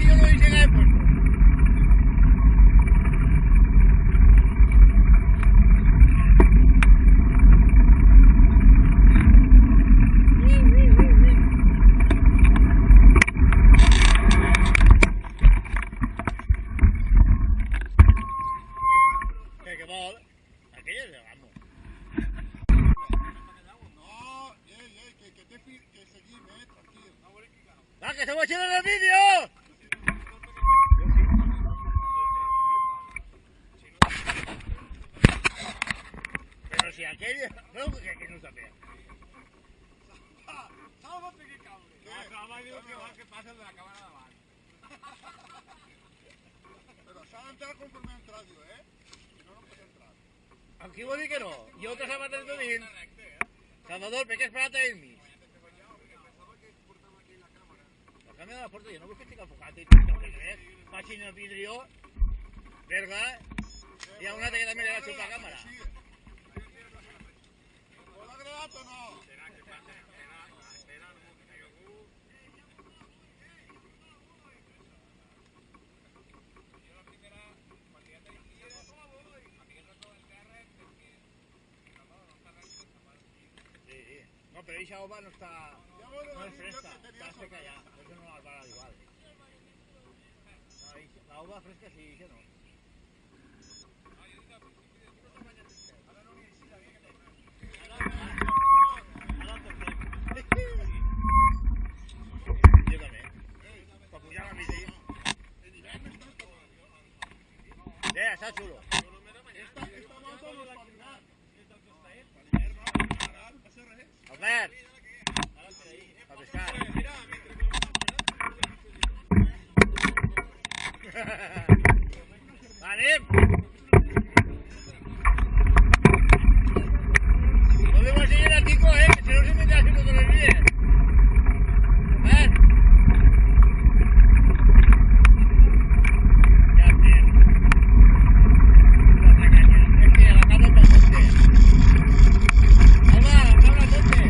si yo lo hice en el puesto. ¿Qué vol? Aquella es de vamos. No, que seguim, tranquil. ¡Va, que estamos haciendo el vídeo! Pero si aquella... No, que no sabía. Sálvate que cabre. Que pasa de la cámara de davant. Però s'ha d'entrar conforme hem entrat, jo, Si no, no pots entrar. Aquí vol dir que no. Jo te sabat el dins. Salvador, per què has parat a ell mig? La càmera de la porta, jo no vull que estic enfocat i tot el que creus. Facin el vidrio, verga, hi ha una altra que també li va xupar la càmera. T'ha agradat o no? No, pero esa ova no está... No es fresca, está seca ya. Eso no la para igual. No, la ova fresca sí, que no. Yo también. Para pujar a mi bici. Está chulo. Albert, a pescar. Anem! No debo seguir a Tico, que si no se me está haciendo todo el día. Albert. Ya, tío. La caña. Es que la cabra para el monte. Alba, la cabra al monte.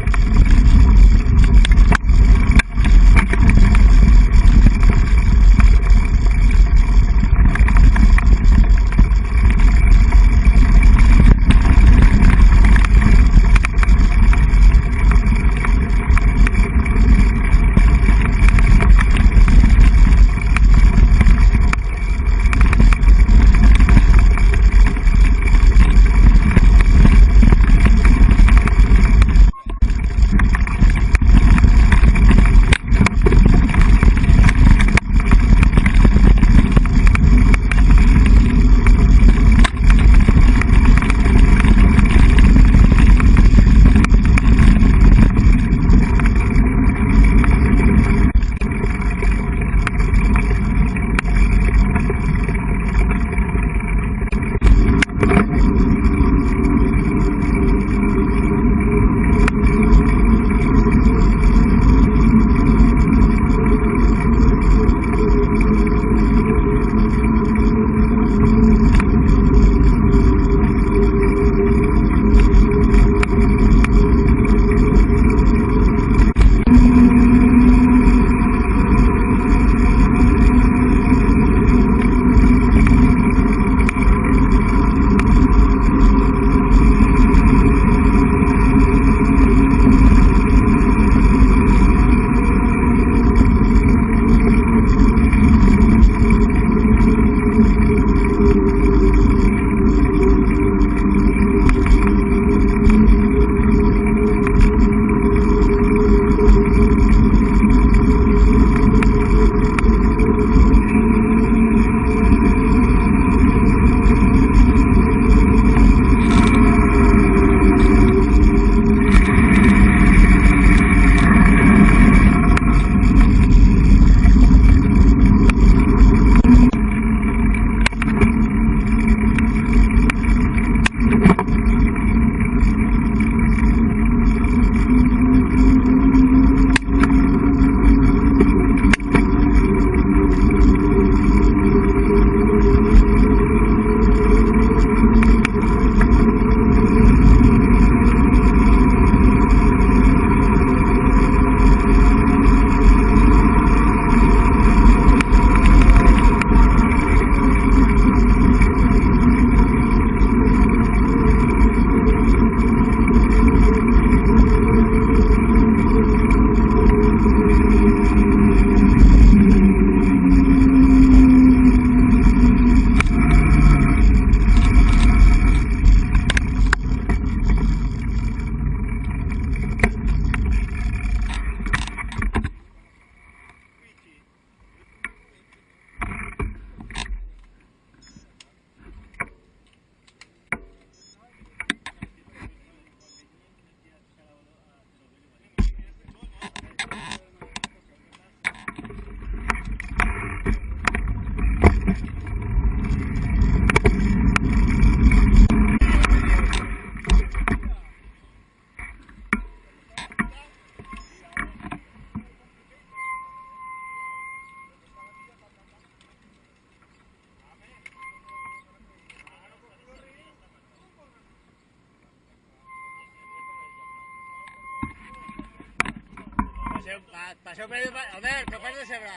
Passeu per allà, Albert, per part de Cebre.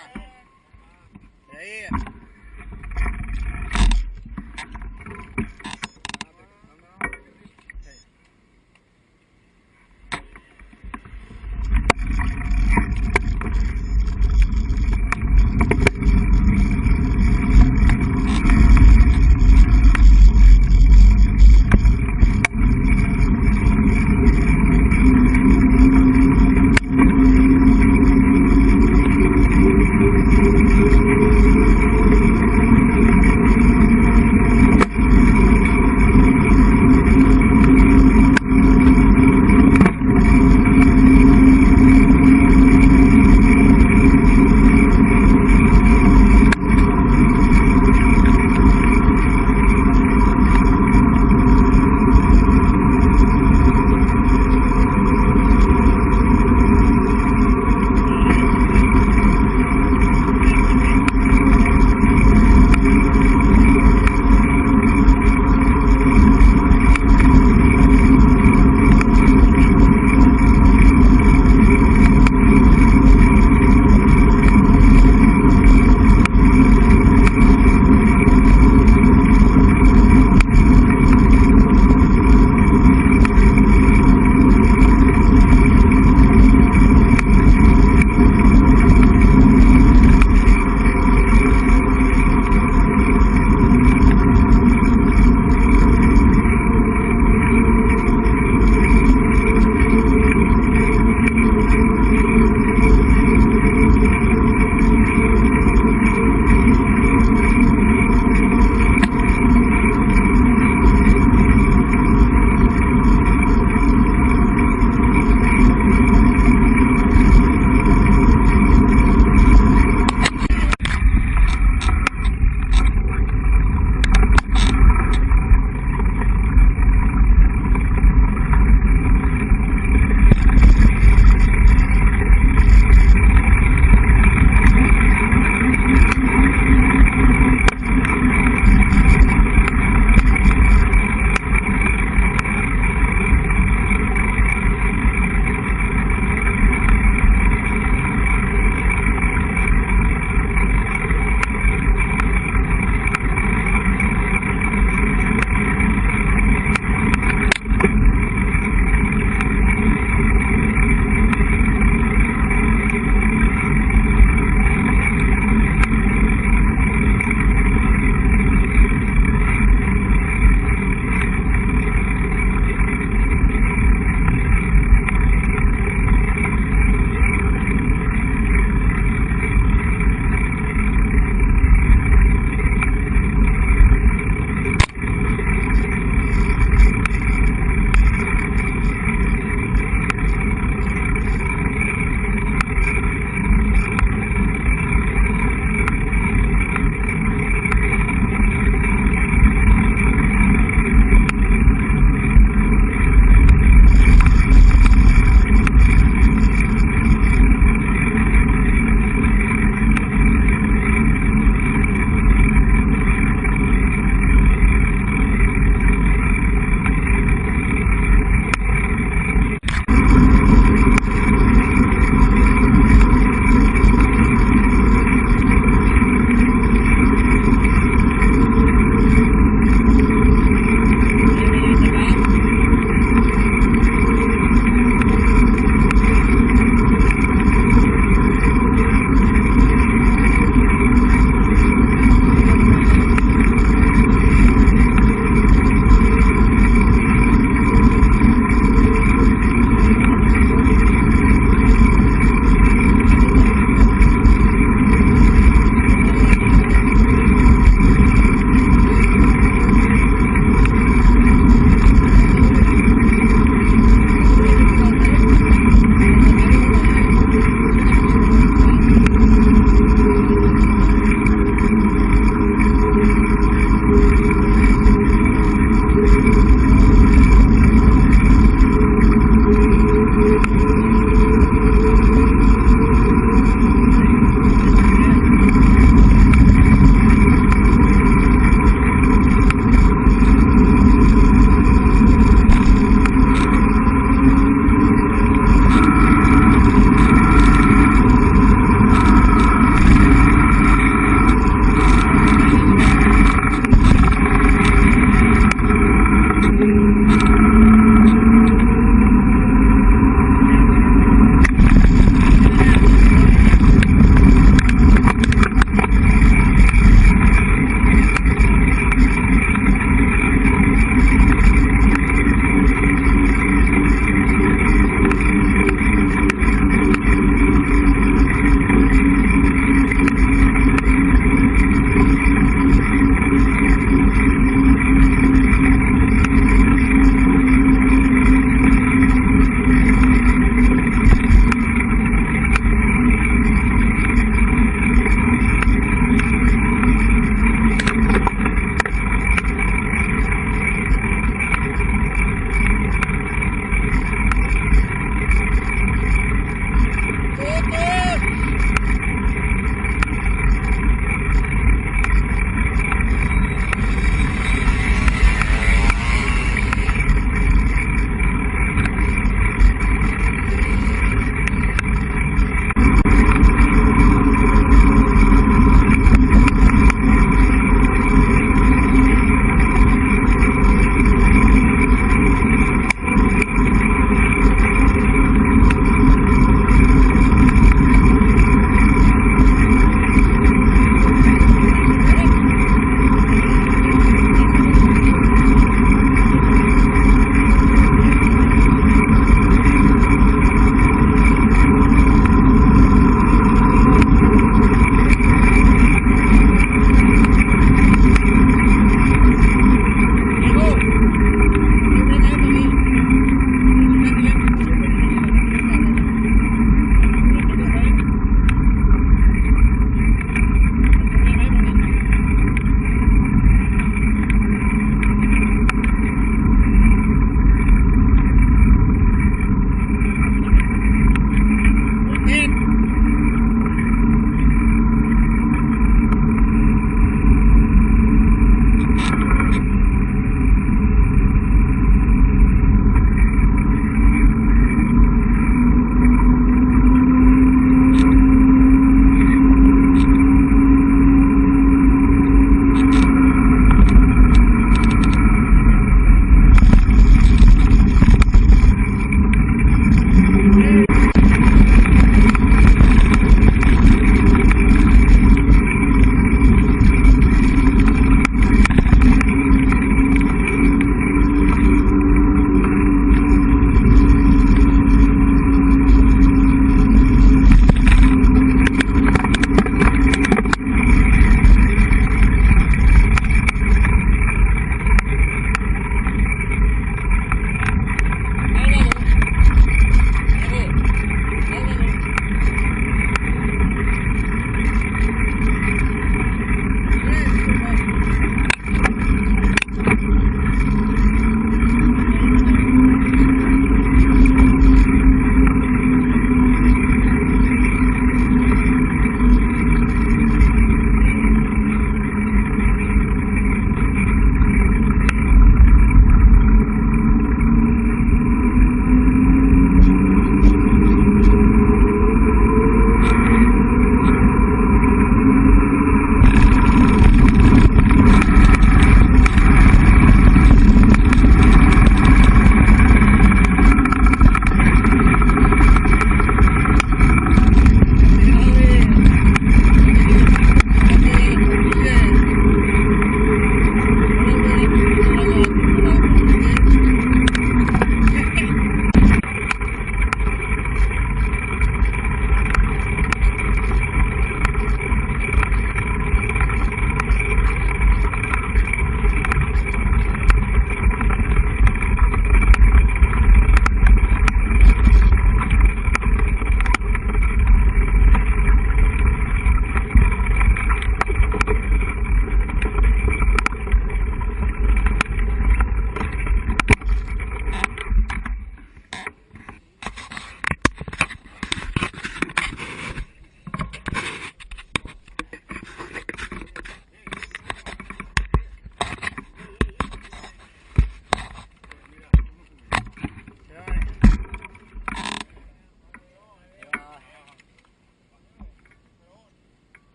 Per ahí.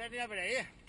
tira por ahí.